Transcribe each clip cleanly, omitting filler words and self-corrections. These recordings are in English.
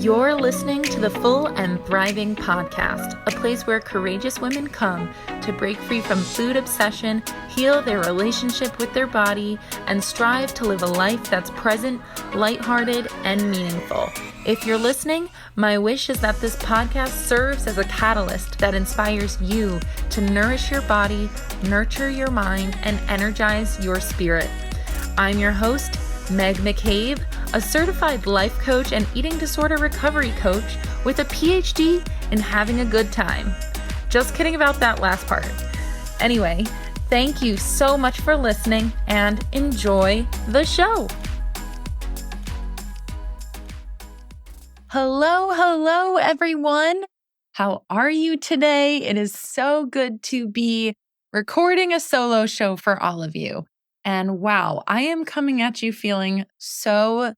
You're listening to the Full and Thriving Podcast, a place where courageous women come to break free from food obsession, heal their relationship with their body, and strive to live a life that's present, lighthearted, and meaningful. If you're listening, my wish is that this podcast serves as a catalyst that inspires you to nourish your body, nurture your mind, and energize your spirit. I'm your host, Meg McCabe, a certified life coach and eating disorder recovery coach with a PhD in having a good time. Just kidding about that last part. Anyway, thank you so much for listening and enjoy the show. Hello, everyone. How are you today? It is so good to be recording a solo show for all of you. And wow, I am coming at you feeling so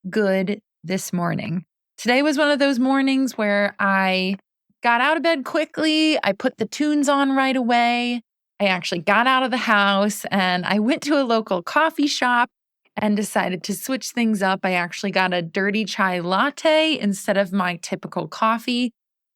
good this morning. Today was one of those mornings where I got out of bed quickly. I put the tunes on right away. I actually got out of the house and I went to a local coffee shop and decided to switch things up. I actually got a dirty chai latte instead of my typical coffee.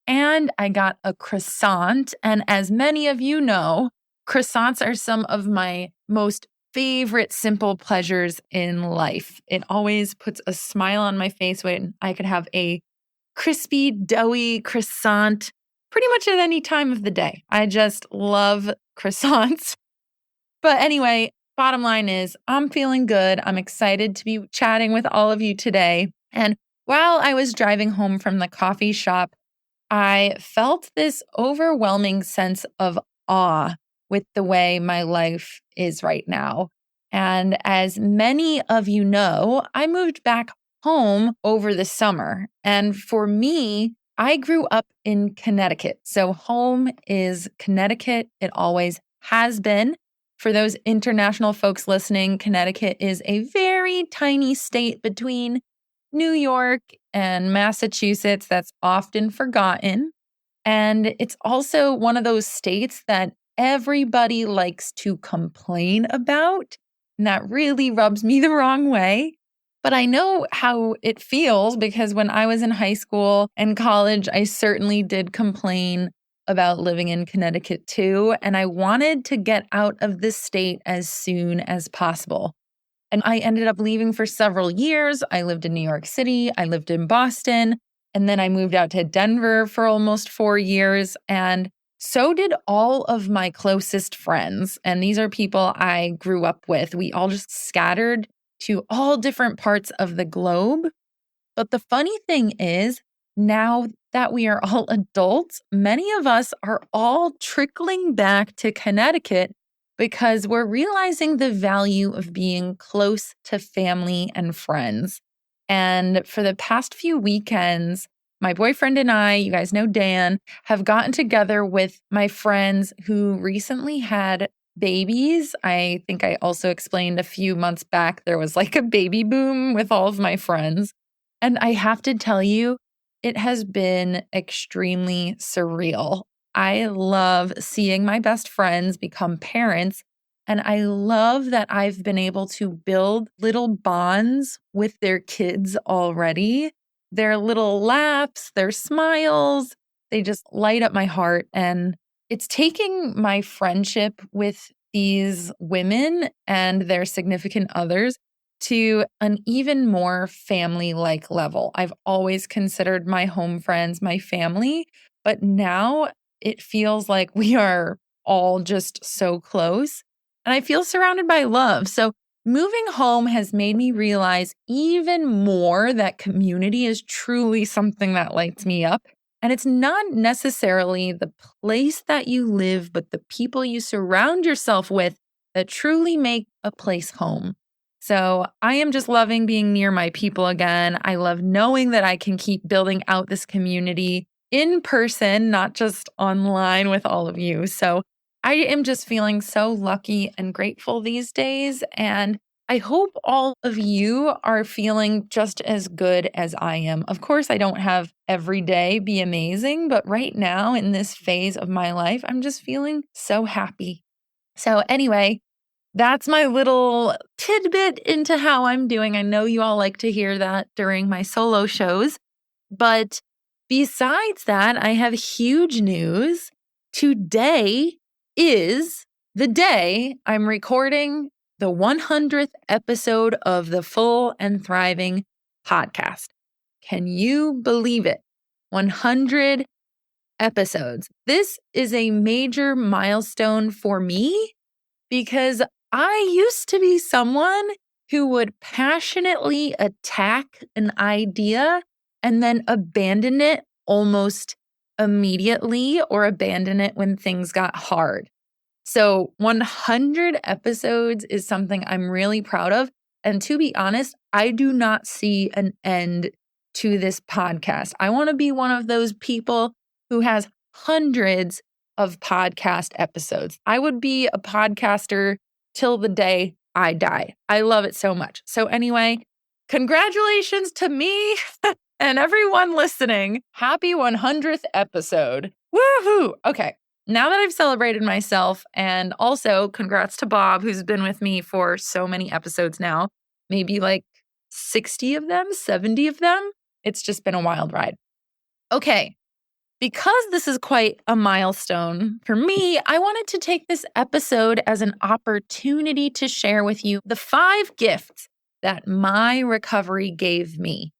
And I got a croissant. And as many of you know, croissants are some of my most favorite simple pleasures in life. It always puts a smile on my face when I could have a crispy, doughy croissant pretty much at any time of the day. I just love croissants. But anyway, bottom line is I'm feeling good. I'm excited to be chatting with all of you today. And while I was driving home from the coffee shop, I felt this overwhelming sense of awe with the way my life is right now. And as many of you know, I moved back home over the summer. And for me, I grew up in Connecticut. So home is Connecticut. It always has been. For those international folks listening, Connecticut is a very tiny state between New York and Massachusetts that's often forgotten. And it's also one of those states that everybody likes to complain about. And that really rubs me the wrong way. But I know how it feels because when I was in high school and college, I certainly did complain about living in Connecticut too. And I wanted to get out of this state as soon as possible. And I ended up leaving for several years. I lived in New York City. I lived in Boston. And then I moved out to Denver for almost 4 years. And so did all of my closest friends. And these are people I grew up with. We all just scattered to all different parts of the globe. But the funny thing is, now that we are all adults, many of us are all trickling back to Connecticut because we're realizing the value of being close to family and friends. And for the past few weekends, my boyfriend and I, you guys know Dan, have gotten together with my friends who recently had babies. I think I also explained a few months back there was like a baby boom with all of my friends. And I have to tell you, it has been extremely surreal. I love seeing my best friends become parents. And I love that I've been able to build little bonds with their kids already. Their little laughs, their smiles, they just light up my heart. And it's taking my friendship with these women and their significant others to an even more family-like level. I've always considered my home friends my family, but now it feels like we are all just so close. And I feel surrounded by love. So moving home has made me realize even more that community is truly something that lights me up. And it's not necessarily the place that you live, but the people you surround yourself with that truly make a place home. So I am just loving being near my people again. I love knowing that I can keep building out this community in person, not just online with all of you. So I am just feeling so lucky and grateful these days. And I hope all of you are feeling just as good as I am. Of course, I don't have every day be amazing, but right now in this phase of my life, I'm just feeling so happy. So anyway, that's my little tidbit into how I'm doing. I know you all like to hear that during my solo shows. But besides that, I have huge news. Today is the day I'm recording the 100th episode of the Full and Thriving podcast. Can you believe it? 100 episodes. This is a major milestone for me because I used to be someone who would passionately attack an idea and then abandon it almost immediately or abandon it when things got hard. So 100 episodes is something I'm really proud of. And to be honest, I do not see an end to this podcast. I want to be one of those people who has hundreds of podcast episodes. I would be a podcaster till the day I die. I love it so much. So anyway, congratulations to me and everyone listening. Happy 100th episode. Woohoo! Okay. Now that I've celebrated myself, and also congrats to Bob, who's been with me for so many episodes now, maybe like 60 of them, 70 of them. It's just been a wild ride. Okay, because this is quite a milestone for me, I wanted to take this episode as an opportunity to share with you the 5 gifts that my recovery gave me.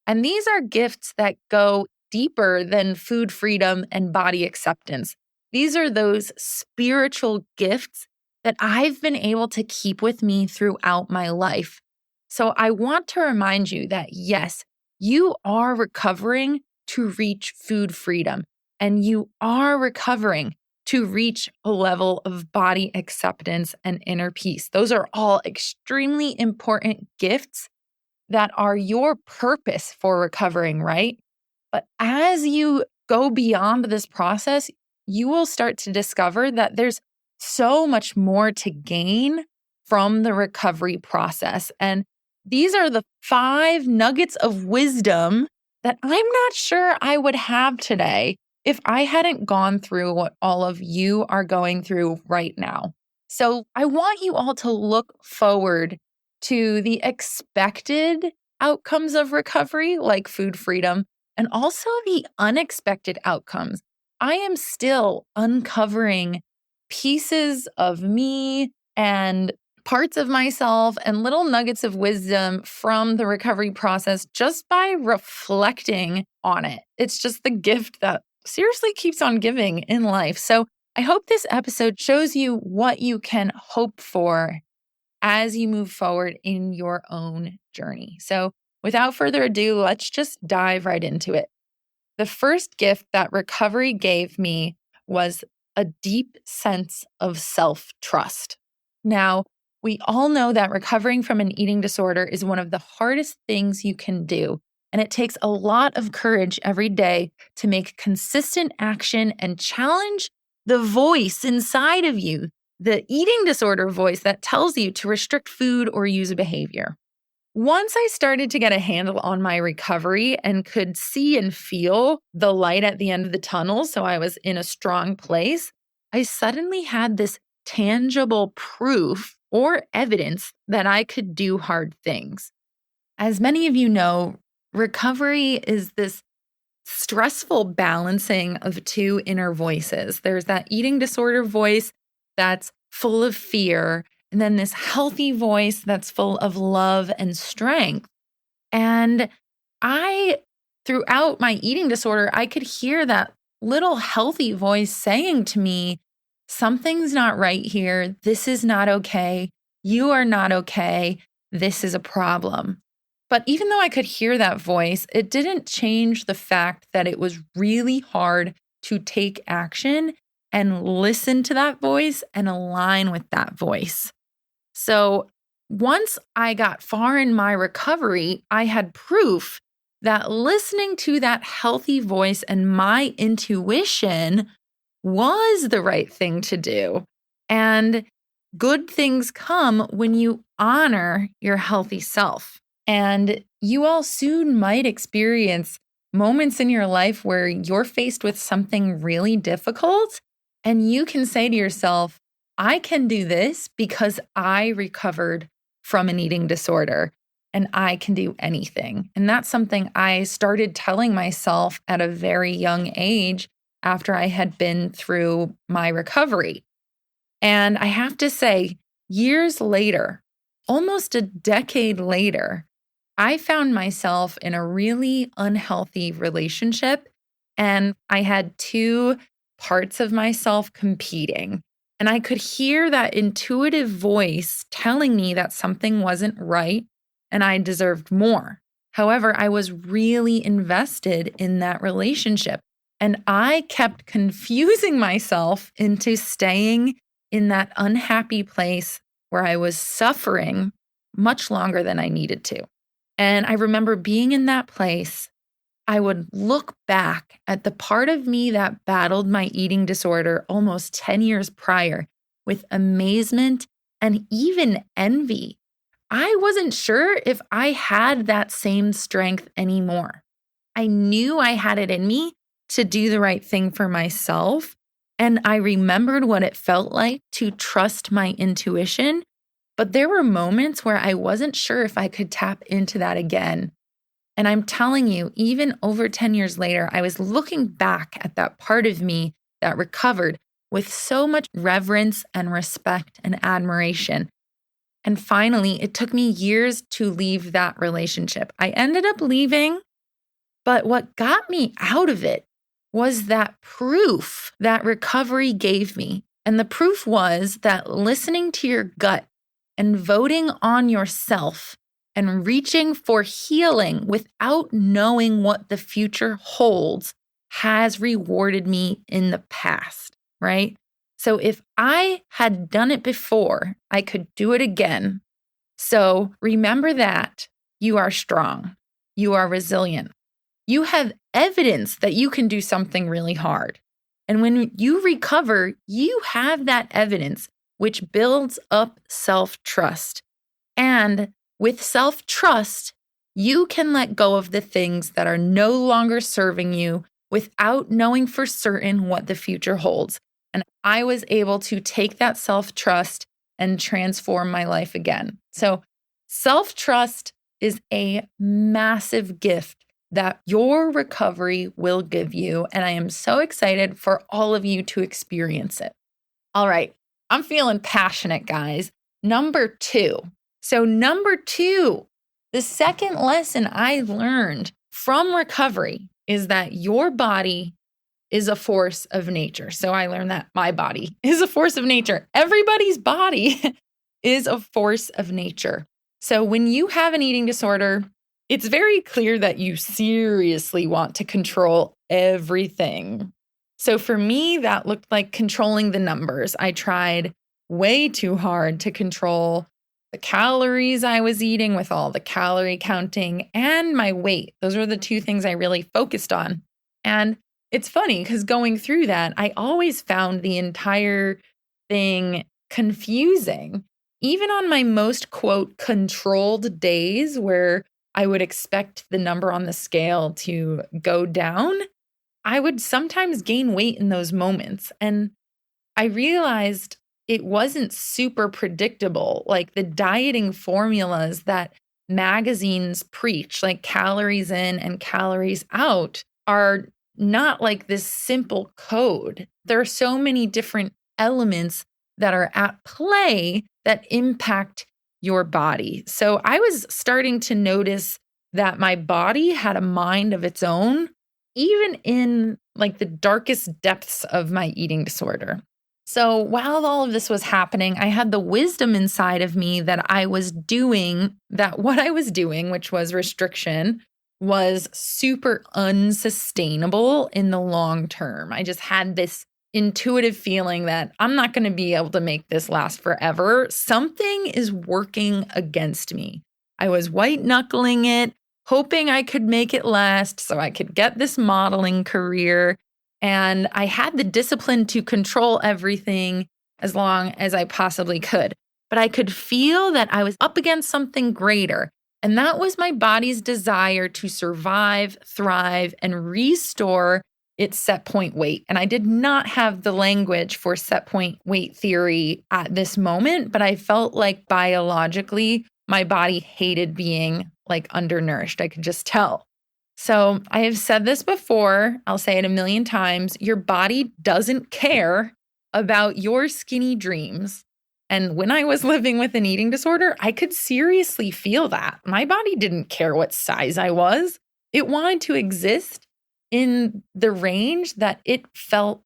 And these are gifts that go deeper than food freedom and body acceptance. These are those spiritual gifts that I've been able to keep with me throughout my life. So I want to remind you that yes, you are recovering to reach food freedom, and you are recovering to reach a level of body acceptance and inner peace. Those are all extremely important gifts that are your purpose for recovering, right? But as you go beyond this process, you will start to discover that there's so much more to gain from the recovery process. And these are the 5 nuggets of wisdom that I'm not sure I would have today if I hadn't gone through what all of you are going through right now. So I want you all to look forward to the expected outcomes of recovery, like food freedom, and also the unexpected outcomes. I am still uncovering pieces of me and parts of myself and little nuggets of wisdom from the recovery process just by reflecting on it. It's just the gift that seriously keeps on giving in life. So I hope this episode shows you what you can hope for as you move forward in your own journey. So without further ado, let's just dive right into it. The first gift that recovery gave me was a deep sense of self-trust. Now, we all know that recovering from an eating disorder is one of the hardest things you can do, and it takes a lot of courage every day to make consistent action and challenge the voice inside of you, the eating disorder voice that tells you to restrict food or use a behavior. Once I started to get a handle on my recovery and could see and feel the light at the end of the tunnel, so I was in a strong place, I suddenly had this tangible proof or evidence that I could do hard things. As many of you know, recovery is this stressful balancing of 2 inner voices. There's that eating disorder voice that's full of fear, and then this healthy voice that's full of love and strength. And throughout my eating disorder, I could hear that little healthy voice saying to me, something's not right here. This is not okay. You are not okay. This is a problem. But even though I could hear that voice, it didn't change the fact that it was really hard to take action and listen to that voice and align with that voice. So once I got far in my recovery, I had proof that listening to that healthy voice and my intuition was the right thing to do. And good things come when you honor your healthy self. And you all soon might experience moments in your life where you're faced with something really difficult, and you can say to yourself, I can do this because I recovered from an eating disorder. and I can do anything. And that's something I started telling myself at a very young age after I had been through my recovery. And I have to say, years later, almost a decade later, I found myself in a really unhealthy relationship. And I had two parts of myself competing. And I could hear that intuitive voice telling me that something wasn't right and I deserved more. However, I was really invested in that relationship. And I kept confusing myself into staying in that unhappy place where I was suffering much longer than I needed to. And I remember being in that place, I would look back at the part of me that battled my eating disorder almost 10 years prior with amazement and even envy. I wasn't sure if I had that same strength anymore. I knew I had it in me to do the right thing for myself. And I remembered what it felt like to trust my intuition. But there were moments where I wasn't sure if I could tap into that again. And I'm telling you, even over 10 years later, I was looking back at that part of me that recovered with so much reverence and respect and admiration. And finally, it took me years to leave that relationship. I ended up leaving, but what got me out of it was that proof that recovery gave me. And the proof was that listening to your gut and voting on yourself and reaching for healing without knowing what the future holds has rewarded me in the past, right? So if I had done it before, I could do it again. So remember that you are strong. You are resilient. You have evidence that you can do something really hard. And when you recover, you have that evidence, which builds up self-trust. And with self-trust, you can let go of the things that are no longer serving you without knowing for certain what the future holds. And I was able to take that self-trust and transform my life again. So self-trust is a massive gift that your recovery will give you. And I am so excited for all of you to experience it. All right, I'm feeling passionate, guys. Number two. So number two, the second lesson I learned from recovery is that your body is a force of nature. So I learned that my body is a force of nature. Everybody's body is a force of nature. So when you have an eating disorder, it's very clear that you seriously want to control everything. So for me, that looked like controlling the numbers. I tried way too hard to control the calories I was eating with all the calorie counting and my weight. Those were the two things I really focused on. And it's funny because going through that, I always found the entire thing confusing. Even on my most, quote, controlled days where I would expect the number on the scale to go down, I would sometimes gain weight in those moments. And I realized it wasn't super predictable. Like the dieting formulas that magazines preach, like calories in and calories out, are not like this simple code. There are so many different elements that are at play that impact your body. So I was starting to notice that my body had a mind of its own, even in like the darkest depths of my eating disorder. So while all of this was happening, I had the wisdom inside of me that what I was doing, which was restriction, was super unsustainable in the long term. I just had this intuitive feeling that I'm not going to be able to make this last forever. Something is working against me. I was white knuckling it, hoping I could make it last so I could get this modeling career. And I had the discipline to control everything as long as I possibly could. But I could feel that I was up against something greater. And that was my body's desire to survive, thrive, and restore its set point weight. And I did not have the language for set point weight theory at this moment, but I felt like biologically my body hated being like undernourished. I could just tell. So I have said this before. I'll say it a million times. Your body doesn't care about your skinny dreams. And when I was living with an eating disorder, I could seriously feel that. My body didn't care what size I was. It wanted to exist in the range that it felt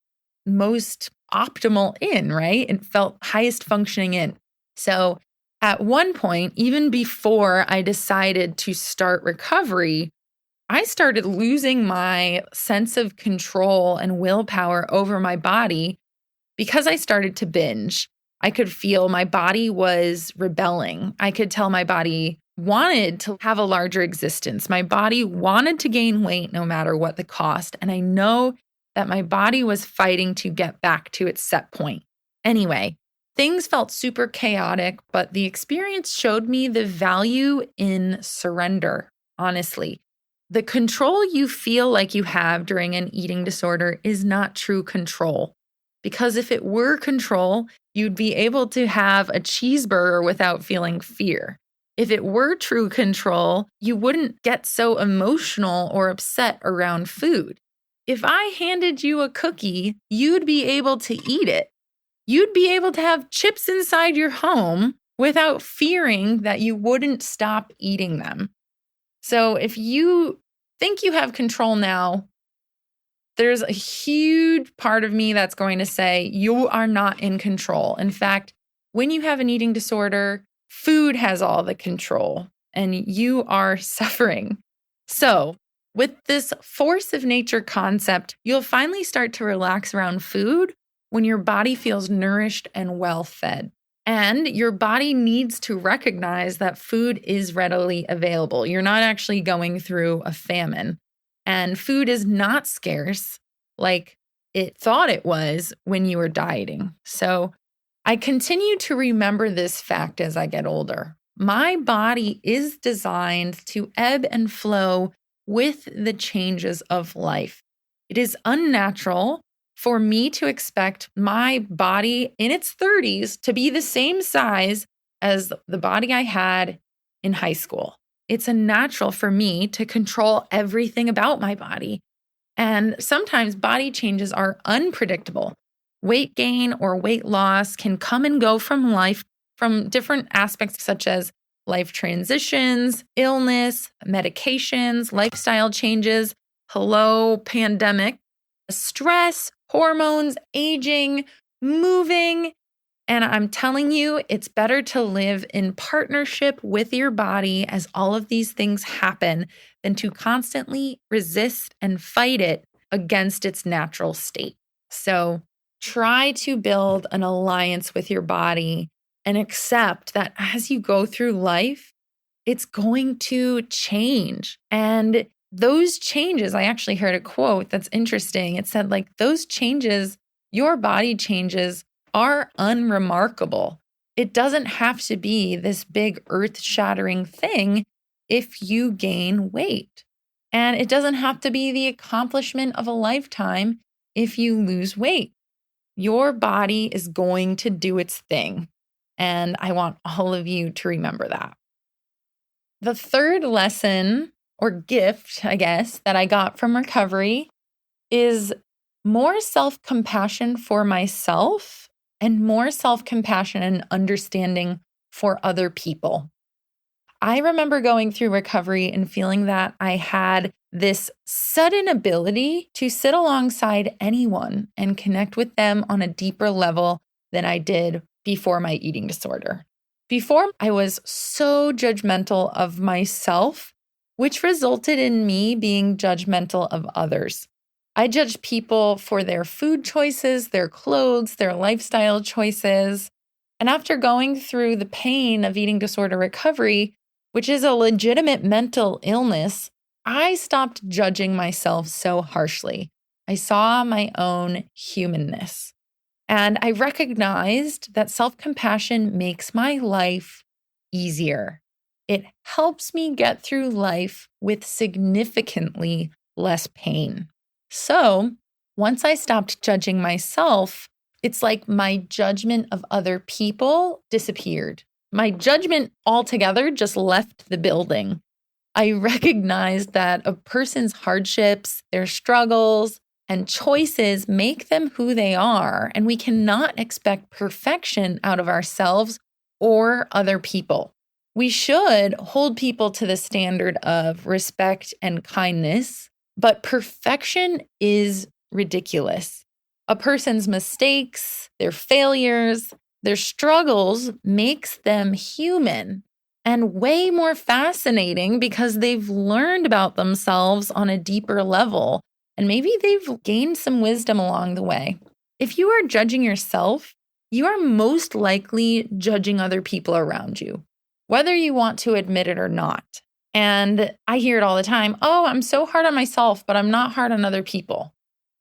most optimal in, right? It felt highest functioning in. So at one point, even before I decided to start recovery, I started losing my sense of control and willpower over my body because I started to binge. I could feel my body was rebelling. I could tell my body wanted to have a larger existence. My body wanted to gain weight no matter what the cost. And I know that my body was fighting to get back to its set point. Anyway, things felt super chaotic, but the experience showed me the value in surrender, honestly. The control you feel like you have during an eating disorder is not true control. Because if it were control, you'd be able to have a cheeseburger without feeling fear. If it were true control, you wouldn't get so emotional or upset around food. If I handed you a cookie, you'd be able to eat it. You'd be able to have chips inside your home without fearing that you wouldn't stop eating them. So if you think you have control now, there's a huge part of me that's going to say you are not in control. In fact, when you have an eating disorder, food has all the control and you are suffering. So with this force of nature concept, you'll finally start to relax around food when your body feels nourished and well fed. And your body needs to recognize that food is readily available. You're not actually going through a famine. And food is not scarce like it thought it was when you were dieting. So I continue to remember this fact as I get older. My body is designed to ebb and flow with the changes of life. It is unnatural for me to expect my body in its 30s to be the same size as the body I had in high school. It's unnatural for me to control everything about my body. And sometimes body changes are unpredictable. Weight gain or weight loss can come and go from life from different aspects such as life transitions, illness, medications, lifestyle changes, pandemic, stress, hormones, aging, moving. And I'm telling you, it's better to live in partnership with your body as all of these things happen than to constantly resist and fight it against its natural state. So try to build an alliance with your body and accept that as you go through life, it's going to change. And those changes, I actually heard a quote that's interesting. It said, like, those changes, your body changes are unremarkable. It doesn't have to be this big earth-shattering thing if you gain weight. And it doesn't have to be the accomplishment of a lifetime if you lose weight. Your body is going to do its thing. And I want all of you to remember that. The third lesson or gift, I guess, that I got from recovery is more self-compassion for myself and more self-compassion and understanding for other people. I remember going through recovery and feeling that I had this sudden ability to sit alongside anyone and connect with them on a deeper level than I did before my eating disorder. Before, I was so judgmental of myself, which resulted in me being judgmental of others. I judged people for their food choices, their clothes, their lifestyle choices. And after going through the pain of eating disorder recovery, which is a legitimate mental illness, I stopped judging myself so harshly. I saw my own humanness. And I recognized that self-compassion makes my life easier. It helps me get through life with significantly less pain. So once I stopped judging myself, it's like my judgment of other people disappeared. My judgment altogether just left the building. I recognized that a person's hardships, their struggles, and choices make them who they are, and we cannot expect perfection out of ourselves or other people. We should hold people to the standard of respect and kindness, but perfection is ridiculous. A person's mistakes, their failures, their struggles makes them human and way more fascinating because they've learned about themselves on a deeper level, and maybe they've gained some wisdom along the way. If you are judging yourself, you are most likely judging other people around you, whether you want to admit it or not. And I hear it all the time. Oh, I'm so hard on myself, but I'm not hard on other people.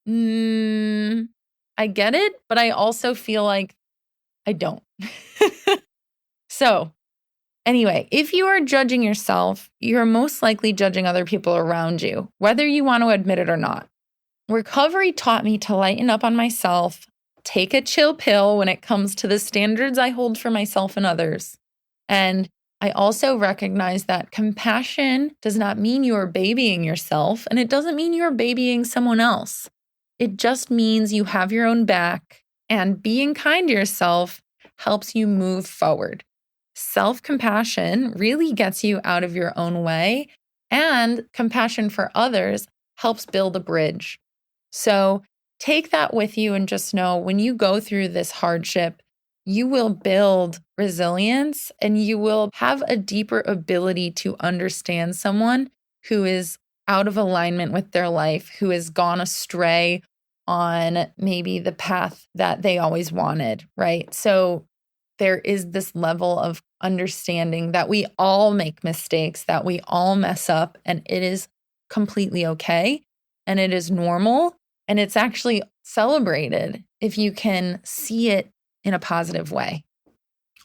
I get it, but I also feel like I don't. So, anyway, if you are judging yourself, you're most likely judging other people around you, whether you want to admit it or not. Recovery taught me to lighten up on myself, take a chill pill when it comes to the standards I hold for myself and others. And I also recognize that compassion does not mean you are babying yourself, and it doesn't mean you are babying someone else. It just means you have your own back, and being kind to yourself helps you move forward. Self-compassion really gets you out of your own way, and compassion for others helps build a bridge. So take that with you and just know when you go through this hardship, you will build resilience and you will have a deeper ability to understand someone who is out of alignment with their life, who has gone astray on maybe the path that they always wanted, right? So there is this level of understanding that we all make mistakes, that we all mess up, and it is completely okay. And it is normal. And it's actually celebrated if you can see it in a positive way.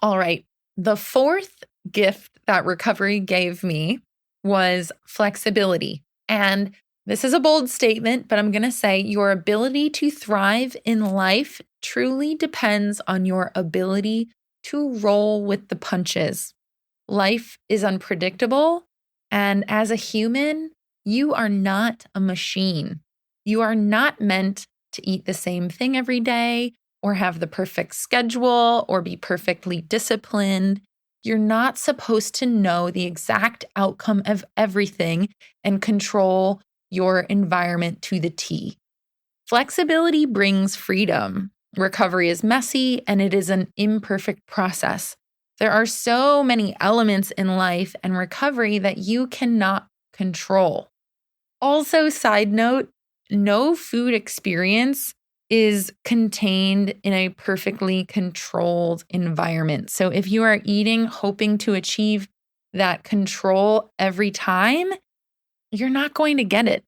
All right. The fourth gift that recovery gave me was flexibility. And this is a bold statement, but I'm going to say your ability to thrive in life truly depends on your ability to roll with the punches. Life is unpredictable. And as a human, you are not a machine. You are not meant to eat the same thing every day or have the perfect schedule or be perfectly disciplined. You're not supposed to know the exact outcome of everything and control your environment to the T. Flexibility brings freedom. Recovery is messy and it is an imperfect process. There are so many elements in life and recovery that you cannot control. Also, side note, no food experience is contained in a perfectly controlled environment. So if you are eating hoping to achieve that control every time, you're not going to get it.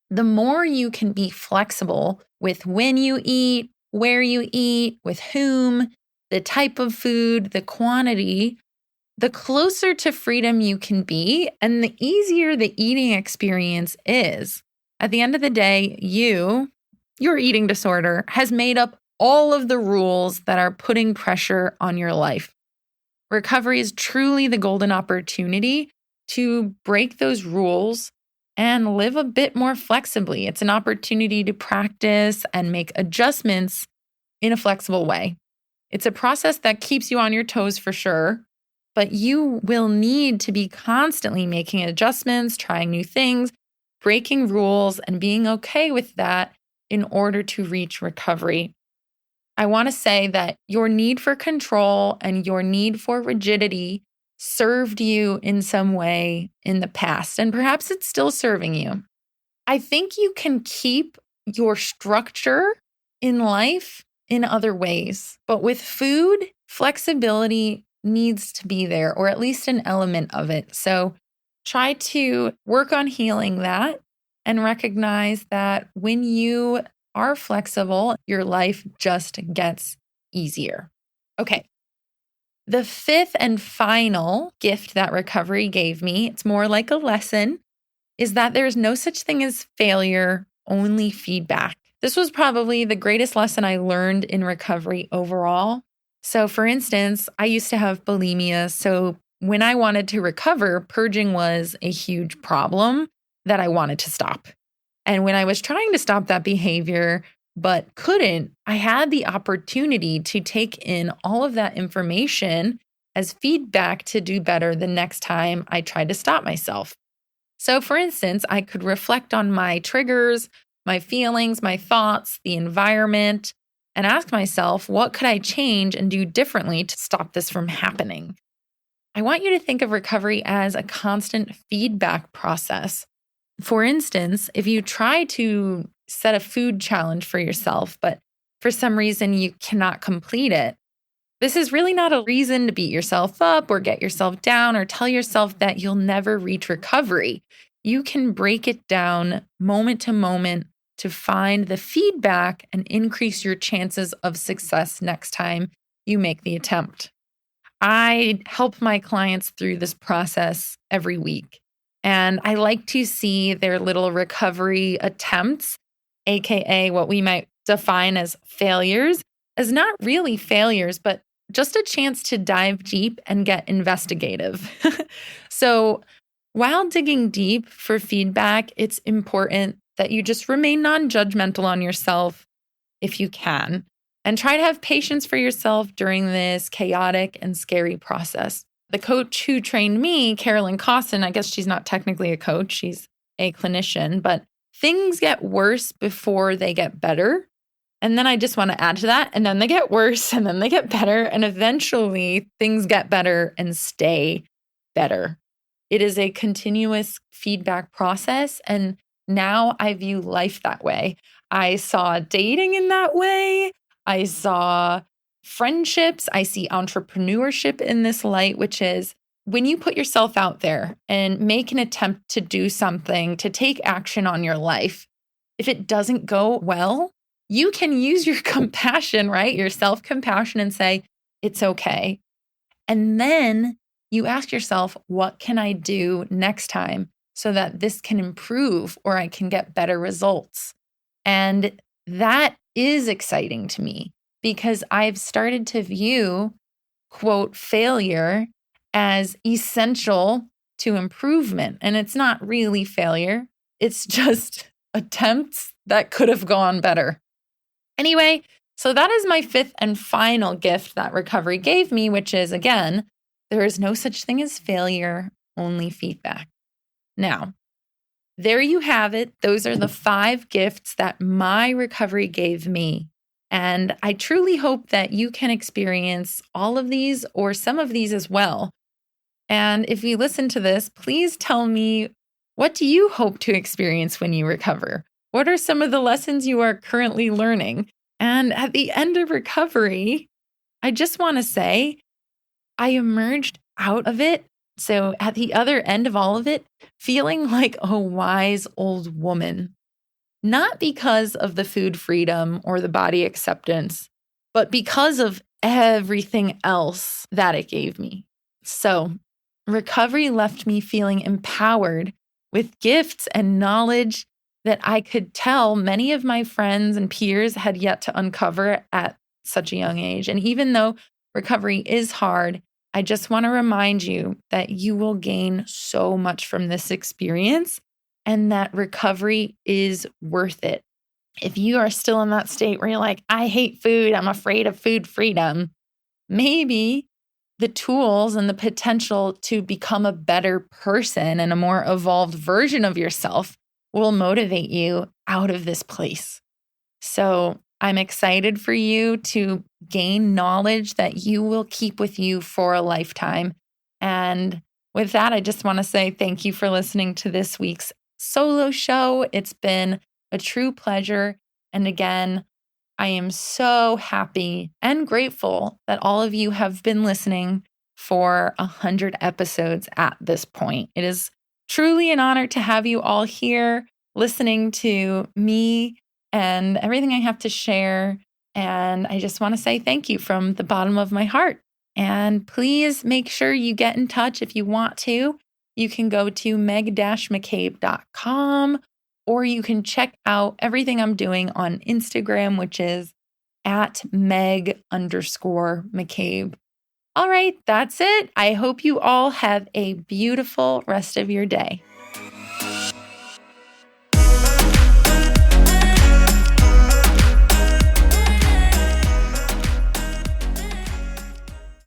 The more you can be flexible with when you eat, where you eat, with whom, the type of food, the quantity, the closer to freedom you can be and the easier the eating experience is. At the end of the day, your eating disorder has made up all of the rules that are putting pressure on your life. Recovery is truly the golden opportunity to break those rules and live a bit more flexibly. It's an opportunity to practice and make adjustments in a flexible way. It's a process that keeps you on your toes for sure, but you will need to be constantly making adjustments, trying new things, breaking rules, and being okay with that in order to reach recovery. I want to say that your need for control and your need for rigidity served you in some way in the past, and perhaps it's still serving you. I think you can keep your structure in life in other ways, but with food, flexibility needs to be there, or at least an element of it. So try to work on healing that and recognize that when you are flexible, your life just gets easier. Okay. The fifth and final gift that recovery gave me, it's more like a lesson, is that there's no such thing as failure, only feedback. This was probably the greatest lesson I learned in recovery overall. So, for instance, I used to have bulimia. So, when I wanted to recover, purging was a huge problem that I wanted to stop. And when I was trying to stop that behavior, but couldn't, I had the opportunity to take in all of that information as feedback to do better the next time I tried to stop myself. So, for instance, I could reflect on my triggers, my feelings, my thoughts, the environment, and ask myself, what could I change and do differently to stop this from happening? I want you to think of recovery as a constant feedback process. For instance, if you try to set a food challenge for yourself, but for some reason you cannot complete it, this is really not a reason to beat yourself up or get yourself down or tell yourself that you'll never reach recovery. You can break it down moment to moment to find the feedback and increase your chances of success next time you make the attempt. I help my clients through this process every week. And I like to see their little recovery attempts, AKA what we might define as failures, as not really failures, but just a chance to dive deep and get investigative. So while digging deep for feedback, it's important that you just remain non judgmental on yourself if you can, and try to have patience for yourself during this chaotic and scary process. The coach who trained me, Carolyn Costin, I guess she's not technically a coach, she's a clinician, but things get worse before they get better. And then I just want to add to that, and then they get worse, and then they get better, and eventually things get better and stay better. It is a continuous feedback process, and now I view life that way. I saw dating in that way. I saw friendships. I see entrepreneurship in this light, which is when you put yourself out there and make an attempt to do something, to take action on your life, if it doesn't go well, you can use your compassion, right? Your self-compassion and say, it's okay. And then you ask yourself, what can I do next time so that this can improve or I can get better results? And that is exciting to me because I've started to view, quote, failure as essential to improvement. And it's not really failure, it's just attempts that could have gone better. Anyway, so that is my fifth and final gift that recovery gave me, which is, again, there is no such thing as failure, only feedback. Now, there you have it. Those are the 5 gifts that my recovery gave me. And I truly hope that you can experience all of these or some of these as well. And if you listen to this, please tell me, what do you hope to experience when you recover? What are some of the lessons you are currently learning? And at the end of recovery, I just want to say, I emerged out of it. So at the other end of all of it, feeling like a wise old woman, not because of the food freedom or the body acceptance, but because of everything else that it gave me. So recovery left me feeling empowered with gifts and knowledge that I could tell many of my friends and peers had yet to uncover at such a young age. And even though recovery is hard, I just want to remind you that you will gain so much from this experience and that recovery is worth it. If you are still in that state where you're like, I hate food, I'm afraid of food freedom, maybe the tools and the potential to become a better person and a more evolved version of yourself will motivate you out of this place. So I'm excited for you to gain knowledge that you will keep with you for a lifetime. And with that, I just want to say thank you for listening to this week's solo show. It's been a true pleasure. And again, I am so happy and grateful that all of you have been listening for 100 episodes at this point. It is truly an honor to have you all here listening to me and everything I have to share. And I just want to say thank you from the bottom of my heart. And please make sure you get in touch if you want to. You can go to meg-mccabe.com, or you can check out everything I'm doing on Instagram, which is at Meg_McCabe. All right, that's it. I hope you all have a beautiful rest of your day.